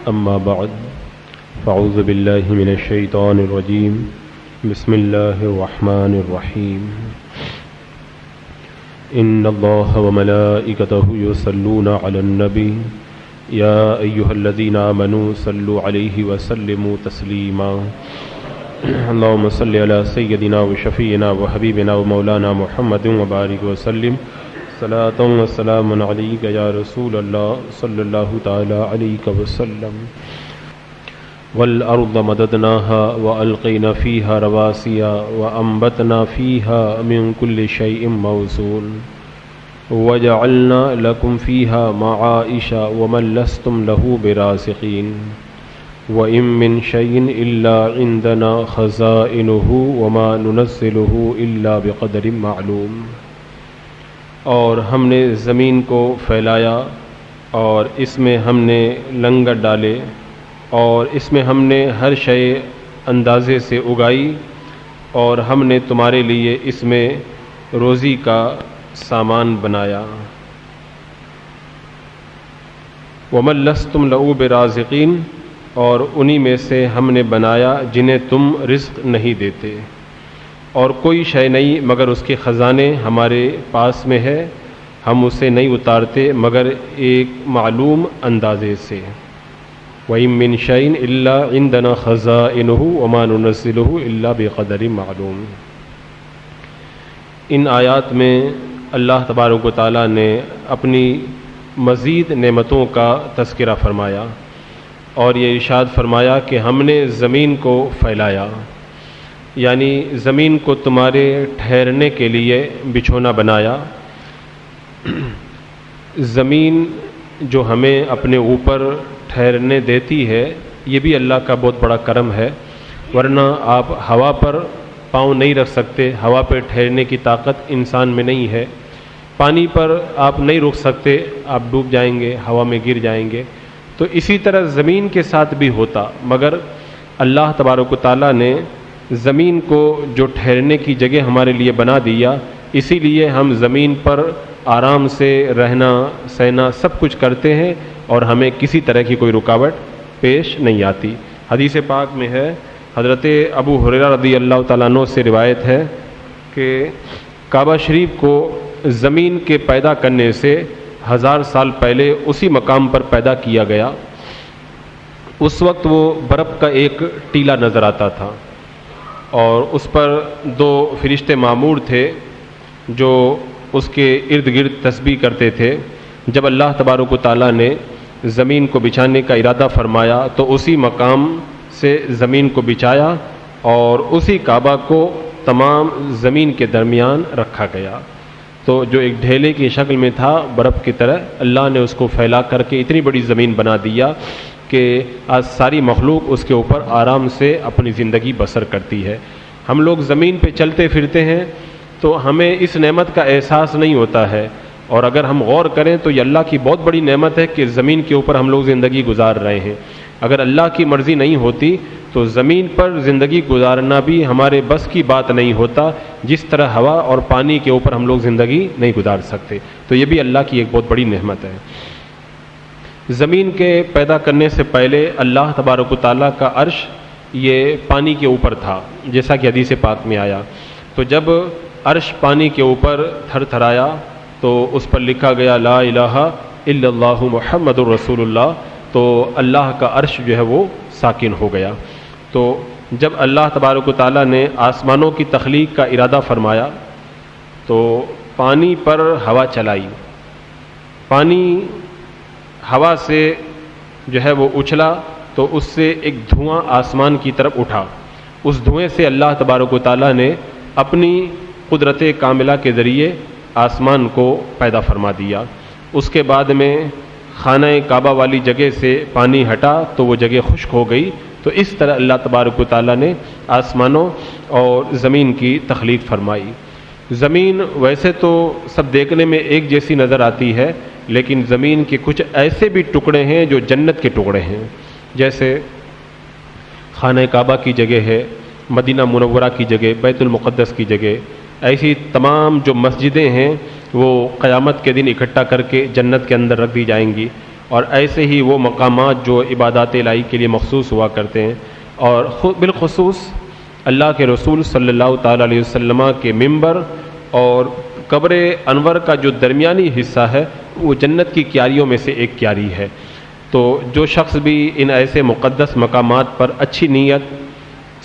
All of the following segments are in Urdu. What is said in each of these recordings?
أما بعد فأعوذ بالله من الشيطان الرجيم بسم الله الرحمن الرحيم إن الله وملائكته يصلون على النبي يا أيها الذين آمنوا صلوا عليه وسلموا تسليما اللهم صل على سيدنا وشفيعنا وحبيبنا ومولانا محمد وبارك وسلم صلاة وسلام عليك يا رسول الله صلى الله تعالى عليك وسلم والأرض مددناها وألقينا فيها رواسي وأنبتنا فيها من كل شيء موزون وجعلنا لكم فيها معائش ومن لستم له برازقين وإن من شيء إلا عندنا خزائنه وما ننزله إلا بقدر معلوم۔ اور ہم نے زمین کو پھیلایا اور اس میں ہم نے لنگر ڈالے اور اس میں ہم نے ہر شے اندازے سے اگائی اور ہم نے تمہارے لیے اس میں روزی کا سامان بنایا۔ وَمَن لَّسْتُمْ لَهُ بِرَازِقِينَ، اور انہی میں سے ہم نے بنایا جنہیں تم رزق نہیں دیتے، اور کوئی شے نہیں مگر اس کے خزانے ہمارے پاس میں ہے، ہم اسے نہیں اتارتے مگر ایک معلوم اندازے سے۔ وَإِن مِّن شَيْءٍ إِلَّا عِندَنَا خَزَائِنُهُ وَمَا نُنَزِّلُهُ إِلَّا بِقَدَرٍ معلوم۔ ان آیات میں اللہ تبارک و تعالیٰ نے اپنی مزید نعمتوں کا تذکرہ فرمایا اور یہ ارشاد فرمایا کہ ہم نے زمین کو پھیلایا، یعنی زمین کو تمہارے ٹھہرنے کے لیے بچھونا بنایا۔ زمین جو ہمیں اپنے اوپر ٹھہرنے دیتی ہے یہ بھی اللہ کا بہت بڑا کرم ہے، ورنہ آپ ہوا پر پاؤں نہیں رکھ سکتے، ہوا پہ ٹھہرنے کی طاقت انسان میں نہیں ہے، پانی پر آپ نہیں رک سکتے، آپ ڈوب جائیں گے، ہوا میں گر جائیں گے۔ تو اسی طرح زمین کے ساتھ بھی ہوتا، مگر اللہ تبارک و تعالیٰ نے زمین کو جو ٹھہرنے کی جگہ ہمارے لیے بنا دیا، اسی لیے ہم زمین پر آرام سے رہنا سہنا سب کچھ کرتے ہیں اور ہمیں کسی طرح کی کوئی رکاوٹ پیش نہیں آتی۔ حدیث پاک میں ہے، حضرت ابو ہریرہ رضی اللہ تعالیٰ عنہ سے روایت ہے کہ کعبہ شریف کو زمین کے پیدا کرنے سے 1000 سال پہلے اسی مقام پر پیدا کیا گیا۔ اس وقت وہ برف کا ایک ٹیلا نظر آتا تھا اور اس پر 2 فرشتے مامور تھے جو اس کے ارد گرد تسبیح کرتے تھے۔ جب اللہ تبارک و تعالیٰ نے زمین کو بچھانے کا ارادہ فرمایا تو اسی مقام سے زمین کو بچھایا اور اسی کعبہ کو تمام زمین کے درمیان رکھا گیا۔ تو جو ایک ڈھیلے کی شکل میں تھا برف کی طرح، اللہ نے اس کو پھیلا کر کے اتنی بڑی زمین بنا دیا کہ آج ساری مخلوق اس کے اوپر آرام سے اپنی زندگی بسر کرتی ہے۔ ہم لوگ زمین پہ چلتے پھرتے ہیں تو ہمیں اس نعمت کا احساس نہیں ہوتا ہے، اور اگر ہم غور کریں تو یہ اللہ کی بہت بڑی نعمت ہے کہ زمین کے اوپر ہم لوگ زندگی گزار رہے ہیں۔ اگر اللہ کی مرضی نہیں ہوتی تو زمین پر زندگی گزارنا بھی ہمارے بس کی بات نہیں ہوتا، جس طرح ہوا اور پانی کے اوپر ہم لوگ زندگی نہیں گزار سکتے۔ تو یہ بھی اللہ کی ایک بہت بڑی نعمت ہے۔ زمین کے پیدا کرنے سے پہلے اللہ تبارک و تعالیٰ کا عرش یہ پانی کے اوپر تھا، جیسا کہ حدیث پاک میں آیا۔ تو جب عرش پانی کے اوپر تھر تھرایا تو اس پر لکھا گیا لا الہ الا اللہ محمد الرسول اللہ، تو اللہ کا عرش جو ہے وہ ساکن ہو گیا۔ تو جب اللہ تبارک و تعالیٰ نے آسمانوں کی تخلیق کا ارادہ فرمایا تو پانی پر ہوا چلائی، پانی ہوا سے جو ہے وہ اچھلا تو اس سے ایک دھواں آسمان کی طرف اٹھا، اس دھوئیں سے اللہ تبارک و تعالیٰ نے اپنی قدرت کاملہ کے ذریعے آسمان کو پیدا فرما دیا۔ اس کے بعد میں خانہ کعبہ والی جگہ سے پانی ہٹا تو وہ جگہ خشک ہو گئی۔ تو اس طرح اللہ تبارک و تعالیٰ نے آسمانوں اور زمین کی تخلیق فرمائی۔ زمین ویسے تو سب دیکھنے میں ایک جیسی نظر آتی ہے، لیکن زمین کے کچھ ایسے بھی ٹکڑے ہیں جو جنت کے ٹکڑے ہیں، جیسے خانہ کعبہ کی جگہ ہے، مدینہ منورہ کی جگہ، بیت المقدس کی جگہ، ایسی تمام جو مسجدیں ہیں وہ قیامت کے دن اکٹھا کر کے جنت کے اندر رکھ دی جائیں گی، اور ایسے ہی وہ مقامات جو عبادات الہی کے لیے مخصوص ہوا کرتے ہیں، اور بالخصوص اللہ کے رسول صلی اللہ تعالیٰ علیہ وسلم کے ممبر اور قبر انور کا جو درمیانی حصہ ہے وہ جنت کی کیاریوں میں سے ایک کیاری ہے۔ تو جو شخص بھی ان ایسے مقدس مقامات پر اچھی نیت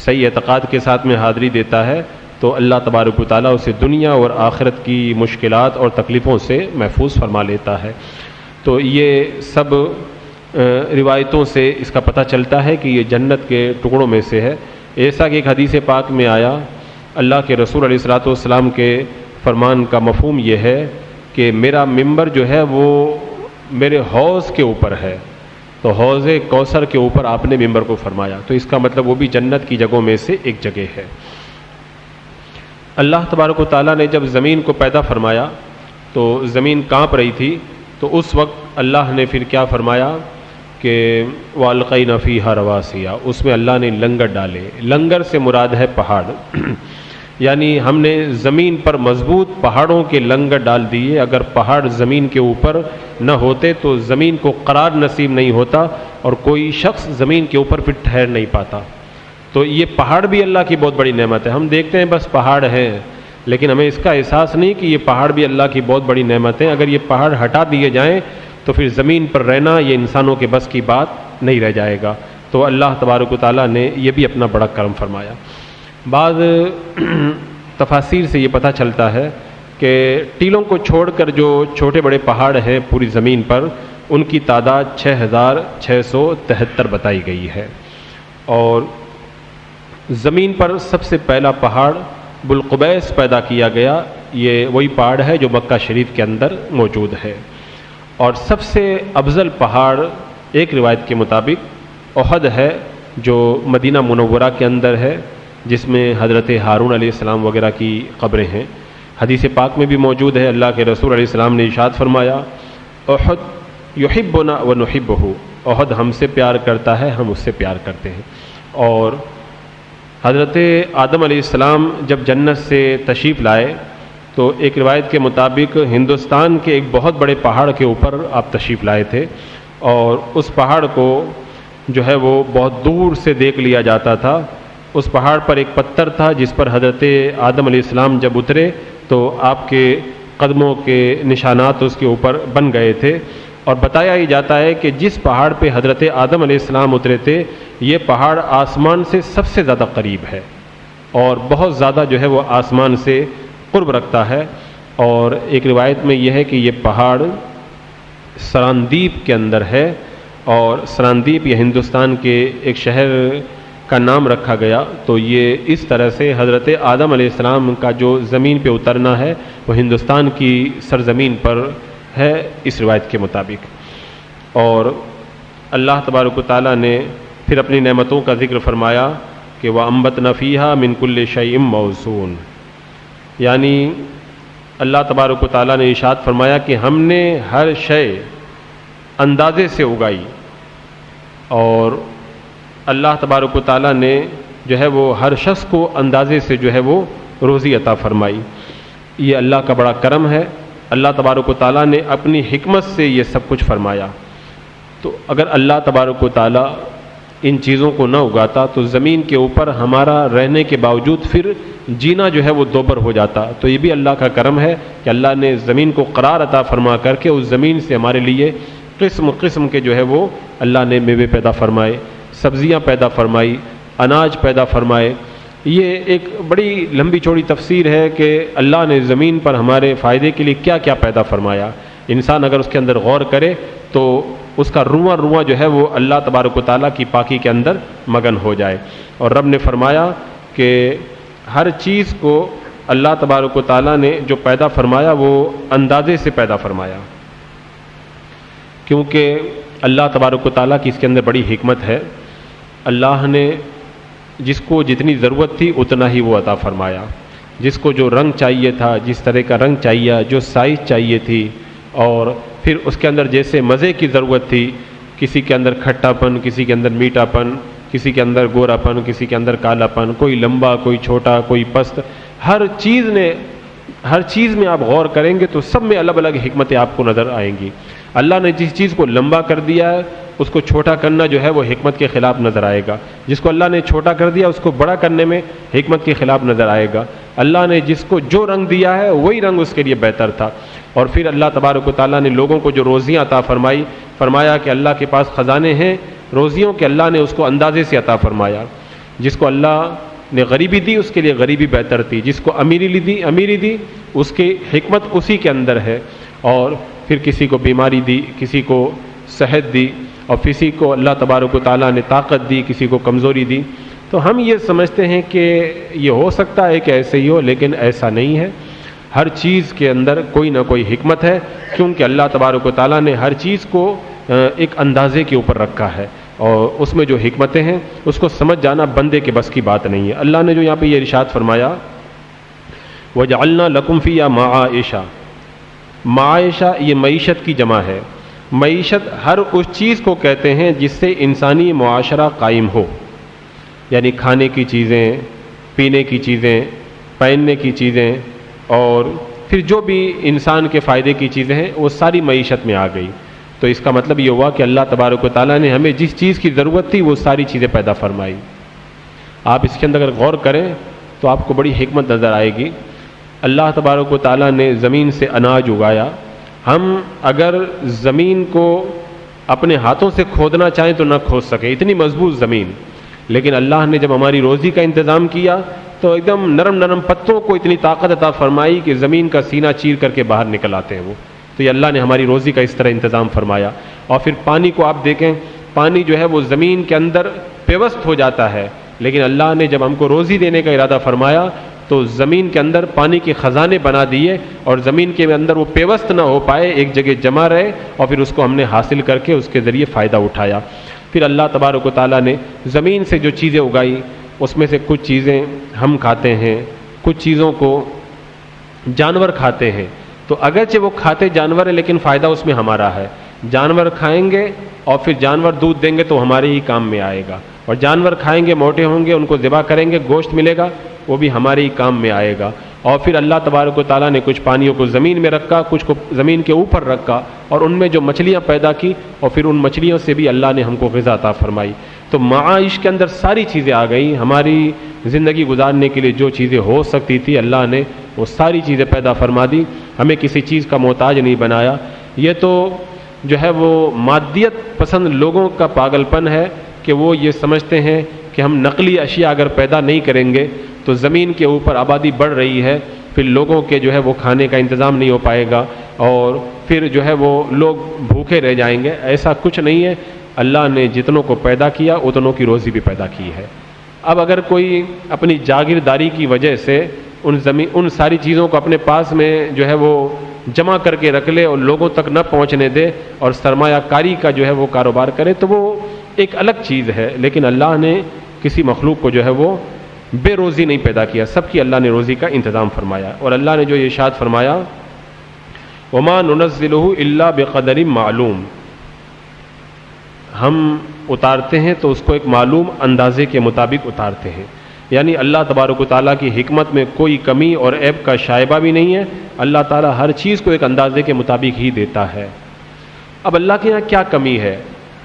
صحیح اعتقاد کے ساتھ میں حاضری دیتا ہے تو اللہ تبارک و تعالیٰ اسے دنیا اور آخرت کی مشکلات اور تکلیفوں سے محفوظ فرما لیتا ہے۔ تو یہ سب روایتوں سے اس کا پتہ چلتا ہے کہ یہ جنت کے ٹکڑوں میں سے ہے۔ ایسا کہ ایک حدیث پاک میں آیا، اللہ کے رسول علیہ الصلوۃ والسلام کے فرمان کا مفہوم یہ ہے کہ میرا ممبر جو ہے وہ میرے حوض کے اوپر ہے، تو حوض کوثر کے اوپر آپ نے ممبر کو فرمایا، تو اس کا مطلب وہ بھی جنت کی جگہوں میں سے ایک جگہ ہے۔ اللہ تبارک و تعالیٰ نے جب زمین کو پیدا فرمایا تو زمین کانپ رہی تھی، تو اس وقت اللہ نے پھر کیا فرمایا کہ وَأَلْقَيْنَا فِيهَا رَوَاسِيَ، اس میں اللہ نے لنگر ڈالے۔ لنگر سے مراد ہے پہاڑ، یعنی ہم نے زمین پر مضبوط پہاڑوں کے لنگر ڈال دیے۔ اگر پہاڑ زمین کے اوپر نہ ہوتے تو زمین کو قرار نصیب نہیں ہوتا اور کوئی شخص زمین کے اوپر پھر ٹھہر نہیں پاتا۔ تو یہ پہاڑ بھی اللہ کی بہت بڑی نعمت ہے۔ ہم دیکھتے ہیں بس پہاڑ ہیں، لیکن ہمیں اس کا احساس نہیں کہ یہ پہاڑ بھی اللہ کی بہت بڑی نعمت ہے۔ اگر یہ پہاڑ ہٹا دیے جائیں تو پھر زمین پر رہنا یہ انسانوں کے بس کی بات نہیں رہ جائے گا۔ تو اللہ تبارک و تعالیٰ نے یہ بھی اپنا بڑا کرم فرمایا۔ بعض تفاسیر سے یہ پتہ چلتا ہے کہ ٹیلوں کو چھوڑ کر جو چھوٹے بڑے پہاڑ ہیں پوری زمین پر، ان کی تعداد 6673 بتائی گئی ہے، اور زمین پر سب سے پہلا پہاڑ بلقبیس پیدا کیا گیا، یہ وہی پہاڑ ہے جو مکہ شریف کے اندر موجود ہے۔ اور سب سے افضل پہاڑ ایک روایت کے مطابق احد ہے جو مدینہ منورہ کے اندر ہے، جس میں حضرت ہارون علیہ السلام وغیرہ کی قبریں ہیں۔ حدیث پاک میں بھی موجود ہے، اللہ کے رسول علیہ السلام نے ارشاد فرمایا احد یحبنا ونحبہ، احد ہم سے پیار کرتا ہے، ہم اس سے پیار کرتے ہیں۔ اور حضرت آدم علیہ السلام جب جنت سے تشریف لائے تو ایک روایت کے مطابق ہندوستان کے ایک بہت بڑے پہاڑ کے اوپر آپ تشریف لائے تھے، اور اس پہاڑ کو جو ہے وہ بہت دور سے دیکھ لیا جاتا تھا۔ اس پہاڑ پر ایک پتھر تھا جس پر حضرت آدم علیہ السلام جب اترے تو آپ کے قدموں کے نشانات اس کے اوپر بن گئے تھے، اور بتایا ہی جاتا ہے کہ جس پہاڑ پہ حضرت آدم علیہ السلام اترے تھے یہ پہاڑ آسمان سے سب سے زیادہ قریب ہے، اور بہت زیادہ جو ہے وہ آسمان سے قرب رکھتا ہے۔ اور ایک روایت میں یہ ہے کہ یہ پہاڑ سراندیپ کے اندر ہے، اور سراندیپ یہ ہندوستان کے ایک شہر کا نام رکھا گیا۔ تو یہ اس طرح سے حضرت آدم علیہ السلام کا جو زمین پہ اترنا ہے وہ ہندوستان کی سرزمین پر ہے اس روایت کے مطابق۔ اور اللہ تبارک و تعالیٰ نے پھر اپنی نعمتوں کا ذکر فرمایا کہ وَأَنبَتْنَا فِيهَا مِن كُلِّ شَيْءٍ مَوْزُونٍ، یعنی اللہ تبارک و تعالیٰ نے ارشاد فرمایا کہ ہم نے ہر شے اندازے سے اگائی، اور اللہ تبارک و تعالیٰ نے جو ہے وہ ہر شخص کو اندازے سے جو ہے وہ روزی عطا فرمائی۔ یہ اللہ کا بڑا کرم ہے، اللہ تبارک و تعالیٰ نے اپنی حکمت سے یہ سب کچھ فرمایا۔ تو اگر اللہ تبارک و تعالیٰ ان چیزوں کو نہ اگاتا تو زمین کے اوپر ہمارا رہنے کے باوجود پھر جینا جو ہے وہ دوبر ہو جاتا۔ تو یہ بھی اللہ کا کرم ہے کہ اللہ نے زمین کو قرار عطا فرما کر کے اس زمین سے ہمارے لیے قسم قسم کے جو ہے وہ اللہ نے میوے پیدا فرمائے، سبزیاں پیدا فرمائی، اناج پیدا فرمائے۔ یہ ایک بڑی لمبی چوڑی تفسیر ہے کہ اللہ نے زمین پر ہمارے فائدے کے لیے کیا کیا پیدا فرمایا۔ انسان اگر اس کے اندر غور کرے تو اس کا رواں رواں جو ہے وہ اللہ تبارک و تعالیٰ کی پاکی کے اندر مگن ہو جائے۔ اور رب نے فرمایا کہ ہر چیز کو اللہ تبارک و تعالیٰ نے جو پیدا فرمایا وہ اندازے سے پیدا فرمایا، کیونکہ اللہ تبارک و تعالیٰ کی اس کے اندر بڑی حکمت ہے۔ اللہ نے جس کو جتنی ضرورت تھی اتنا ہی وہ عطا فرمایا، جس کو جو رنگ چاہیے تھا، جس طرح کا رنگ چاہیے، جو سائز چاہیے تھی، اور پھر اس کے اندر جیسے مزے کی ضرورت تھی، کسی کے اندر کھٹا پن، کسی کے اندر میٹھا پن، کسی کے اندر گورا پن، کسی کے اندر کالا پن، کوئی لمبا، کوئی چھوٹا، کوئی پست، ہر چیز میں آپ غور کریں گے تو سب میں الگ الگ حکمتیں آپ کو نظر آئیں گی۔ اللہ نے جس چیز کو لمبا کر دیا ہے اس کو چھوٹا کرنا جو ہے وہ حکمت کے خلاف نظر آئے گا، جس کو اللہ نے چھوٹا کر دیا اس کو بڑا کرنے میں حکمت کے خلاف نظر آئے گا۔ اللہ نے جس کو جو رنگ دیا ہے وہی رنگ اس کے لیے بہتر تھا۔ اور پھر اللہ تبارک و تعالیٰ نے لوگوں کو جو روزیاں عطا فرمائی، فرمایا کہ اللہ کے پاس خزانے ہیں روزیوں کے، اللہ نے اس کو اندازے سے عطا فرمایا۔ جس کو اللہ نے غریبی دی اس کے لیے غریبی بہتر تھی، جس کو امیری دی اس کی حکمت اسی کے اندر ہے۔ اور پھر کسی کو بیماری دی، کسی کو صحت دی، اور کسی کو اللہ تبارک و تعالیٰ نے طاقت دی، کسی کو کمزوری دی۔ تو ہم یہ سمجھتے ہیں کہ یہ ہو سکتا ہے کہ ایسے ہی ہو، لیکن ایسا نہیں ہے۔ ہر چیز کے اندر کوئی نہ کوئی حکمت ہے، کیونکہ اللہ تبارک و تعالیٰ نے ہر چیز کو ایک اندازے کے اوپر رکھا ہے، اور اس میں جو حکمتیں ہیں اس کو سمجھ جانا بندے کے بس کی بات نہیں ہے۔ اللہ نے جو یہاں پہ یہ ارشاد فرمایا وَجَعَلْنَا لَكُمْ فِيهَا مَعَائِشَ، معائشہ یہ معیشت کی جمع ہے۔ معیشت ہر اس چیز کو کہتے ہیں جس سے انسانی معاشرہ قائم ہو، یعنی کھانے کی چیزیں، پینے کی چیزیں، پہننے کی چیزیں، اور پھر جو بھی انسان کے فائدے کی چیزیں ہیں وہ ساری معیشت میں آ گئی۔ تو اس کا مطلب یہ ہوا کہ اللہ تبارک و تعالیٰ نے ہمیں جس چیز کی ضرورت تھی وہ ساری چیزیں پیدا فرمائی۔ آپ اس کے اندر اگر غور کریں تو آپ کو بڑی حکمت نظر آئے گی۔ اللہ تبارک و تعالیٰ نے زمین سے اناج اگایا۔ ہم اگر زمین کو اپنے ہاتھوں سے کھودنا چاہیں تو نہ کھود سکیں، اتنی مضبوط زمین، لیکن اللہ نے جب ہماری روزی کا انتظام کیا تو ایک دم نرم نرم پتوں کو اتنی طاقت عطا فرمائی کہ زمین کا سینہ چیر کر کے باہر نکل آتے ہیں وہ۔ تو یہ اللہ نے ہماری روزی کا اس طرح انتظام فرمایا۔ اور پھر پانی کو آپ دیکھیں، پانی جو ہے وہ زمین کے اندر پیوست ہو جاتا ہے، لیکن اللہ نے جب ہم کو روزی دینے کا ارادہ فرمایا تو زمین کے اندر پانی کے خزانے بنا دیے، اور زمین کے اندر وہ پیوست نہ ہو پائے، ایک جگہ جمع رہے، اور پھر اس کو ہم نے حاصل کر کے اس کے ذریعے فائدہ اٹھایا۔ پھر اللہ تبارک و تعالیٰ نے زمین سے جو چیزیں اگائی اس میں سے کچھ چیزیں ہم کھاتے ہیں، کچھ چیزوں کو جانور کھاتے ہیں۔ تو اگرچہ وہ کھاتے جانور ہیں لیکن فائدہ اس میں ہمارا ہے۔ جانور کھائیں گے اور پھر جانور دودھ دیں گے تو ہمارے ہی کام میں آئے گا، اور جانور کھائیں گے موٹے ہوں گے، ان کو ذبح کریں گے، گوشت ملے گا، وہ بھی ہمارے ہی کام میں آئے گا۔ اور پھر اللہ تبارک و تعالیٰ نے کچھ پانیوں کو زمین میں رکھا، کچھ کو زمین کے اوپر رکھا، اور ان میں جو مچھلیاں پیدا کی، اور پھر ان مچھلیوں سے بھی اللہ نے ہم کو غذا عطا فرمائی۔ تو معاش کے اندر ساری چیزیں آ گئیں۔ ہماری زندگی گزارنے کے لیے جو چیزیں ہو سکتی تھی اللہ نے وہ ساری چیزیں پیدا فرما دی، ہمیں کسی چیز کا محتاج نہیں بنایا۔ یہ تو جو ہے وہ مادیت پسند لوگوں کا پاگل پن ہے کہ وہ یہ سمجھتے ہیں کہ ہم نقلی اشیاء اگر پیدا نہیں کریں گے تو زمین کے اوپر آبادی بڑھ رہی ہے، پھر لوگوں کے جو ہے وہ کھانے کا انتظام نہیں ہو پائے گا، اور پھر جو ہے وہ لوگ بھوکے رہ جائیں گے۔ ایسا کچھ نہیں ہے، اللہ نے جتنوں کو پیدا کیا اتنوں کی روزی بھی پیدا کی ہے۔ اب اگر کوئی اپنی جاگیرداری کی وجہ سے ان ساری چیزوں کو اپنے پاس میں جو ہے وہ جمع کر کے رکھ لے اور لوگوں تک نہ پہنچنے دے اور سرمایہ کاری کا جو ہے وہ کاروبار کرے تو وہ ایک الگ چیز ہے، لیکن اللہ نے کسی مخلوق کو جو ہے وہ بے روزی نہیں پیدا کیا، سب کی اللہ نے روزی کا انتظام فرمایا۔ اور اللہ نے جو یہ ارشاد فرمایا وَمَا نُنَزِّلُهُ إِلَّا بِقَدَرٍ معلوم، ہم اتارتے ہیں تو اس کو ایک معلوم اندازے کے مطابق اتارتے ہیں، یعنی اللہ تبارک و تعالیٰ کی حکمت میں کوئی کمی اور عیب کا شائبہ بھی نہیں ہے۔ اللہ تعالیٰ ہر چیز کو ایک اندازے کے مطابق ہی دیتا ہے۔ اب اللہ کے یہاں کیا کمی ہے؟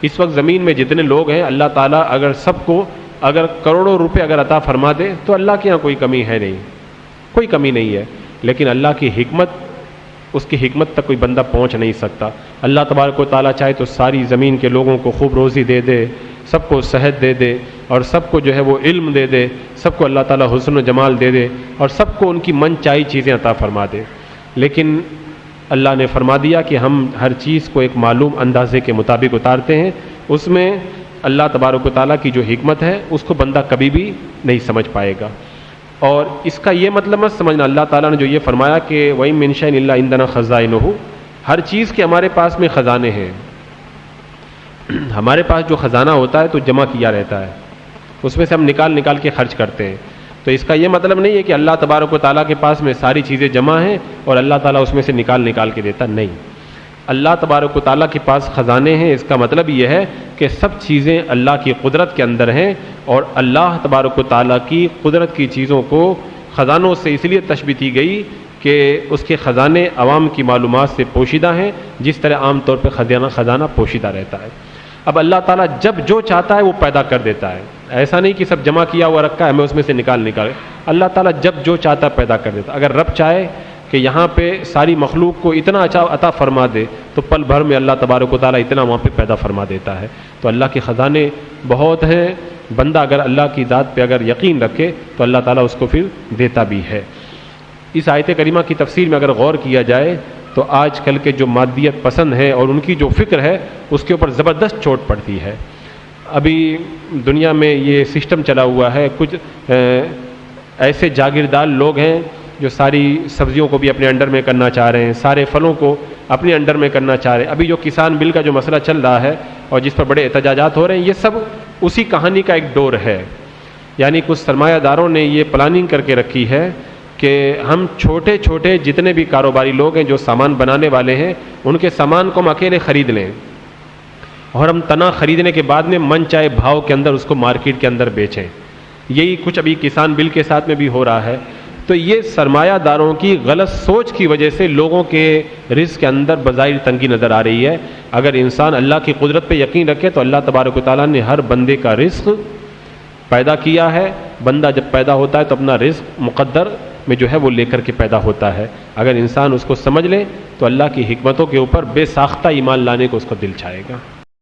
اس وقت زمین میں جتنے لوگ ہیں اللہ تعالیٰ اگر سب کو اگر کروڑوں روپے اگر عطا فرما دے تو اللہ کے یہاں کوئی کمی ہے نہیں، کوئی کمی نہیں ہے، لیکن اللہ کی حکمت، اس کی حکمت تک کوئی بندہ پہنچ نہیں سکتا۔ اللہ تبارک و تعالیٰ چاہے تو ساری زمین کے لوگوں کو خوب روزی دے دے، سب کو صحت دے دے، اور سب کو جو ہے وہ علم دے دے، سب کو اللہ تعالیٰ حسن و جمال دے دے، اور سب کو ان کی من چاہی چیزیں عطا فرما دے، لیکن اللہ نے فرما دیا کہ ہم ہر چیز کو ایک معلوم اندازے کے مطابق اتارتے ہیں۔ اس میں اللہ تبارک و تعالیٰ کی جو حکمت ہے اس کو بندہ کبھی بھی نہیں سمجھ پائے گا۔ اور اس کا یہ مطلب مت سمجھنا، اللہ تعالیٰ نے جو یہ فرمایا کہ وَإِن مِّن شَيْءٍ إِلَّا عِندَنَا خَزَائِنُهُ، ہر چیز کے ہمارے پاس میں خزانے ہیں۔ ہمارے پاس جو خزانہ ہوتا ہے تو جمع کیا رہتا ہے، اس میں سے ہم نکال کے خرچ کرتے ہیں۔ تو اس کا یہ مطلب نہیں ہے کہ اللہ تبارک و تعالیٰ کے پاس میں ساری چیزیں جمع ہیں اور اللہ تعالیٰ اس میں سے نکال کے دیتا، نہیں۔ اللہ تبارک و تعالیٰ کے پاس خزانے ہیں، اس کا مطلب یہ ہے کہ سب چیزیں اللہ کی قدرت کے اندر ہیں، اور اللہ تبارک و تعالیٰ کی قدرت کی چیزوں کو خزانوں سے اس لیے تشبیہ دی گئی کہ اس کے خزانے عوام کی معلومات سے پوشیدہ ہیں، جس طرح عام طور پہ خزانہ پوشیدہ رہتا ہے۔ اب اللہ تعالیٰ جب جو چاہتا ہے وہ پیدا کر دیتا ہے، ایسا نہیں کہ سب جمع کیا ہوا رکھا ہے ہمیں اس میں سے نکال اللہ تعالیٰ جب جو چاہتا ہے پیدا کر دیتا ہے۔ اگر رب چاہے کہ یہاں پہ ساری مخلوق کو اتنا اچھا عطا فرما دے تو پل بھر میں اللہ تبارک و تعالیٰ اتنا وہاں پہ پیدا فرما دیتا ہے۔ تو اللہ کے خزانے بہت ہیں، بندہ اگر اللہ کی ذات پہ اگر یقین رکھے تو اللہ تعالیٰ اس کو پھر دیتا بھی ہے۔ اس آیت کریمہ کی تفسیر میں اگر غور کیا جائے تو آج کل کے جو مادیت پسند ہیں اور ان کی جو فکر ہے اس کے اوپر زبردست چوٹ پڑتی ہے۔ ابھی دنیا میں یہ سسٹم چلا ہوا ہے، کچھ ایسے جاگیردار لوگ ہیں جو ساری سبزیوں کو بھی اپنے انڈر میں کرنا چاہ رہے ہیں، سارے پھلوں کو اپنے انڈر میں کرنا چاہ رہے ہیں۔ ابھی جو کسان بل کا جو مسئلہ چل رہا ہے اور جس پر بڑے احتجاجات ہو رہے ہیں، یہ سب اسی کہانی کا ایک ڈور ہے۔ یعنی کچھ سرمایہ داروں نے یہ پلاننگ کر کے رکھی ہے کہ ہم چھوٹے چھوٹے جتنے بھی کاروباری لوگ ہیں جو سامان بنانے والے ہیں، ان کے سامان کو ہم اکیلے خرید لیں اور ہم تنا خریدنے کے بعد میں من چاہے بھاؤ کے اندر اس کو مارکیٹ کے اندر بیچیں۔ یہی کچھ ابھی کسان بل کے ساتھ میں بھی ہو رہا ہے۔ تو یہ سرمایہ داروں کی غلط سوچ کی وجہ سے لوگوں کے رزق کے اندر بظاہر تنگی نظر آ رہی ہے۔ اگر انسان اللہ کی قدرت پہ یقین رکھے تو اللہ تبارک و تعالیٰ نے ہر بندے کا رزق پیدا کیا ہے۔ بندہ جب پیدا ہوتا ہے تو اپنا رزق مقدر میں جو ہے وہ لے کر کے پیدا ہوتا ہے۔ اگر انسان اس کو سمجھ لے تو اللہ کی حکمتوں کے اوپر بے ساختہ ایمان لانے کو اس کو دل چاہے گا۔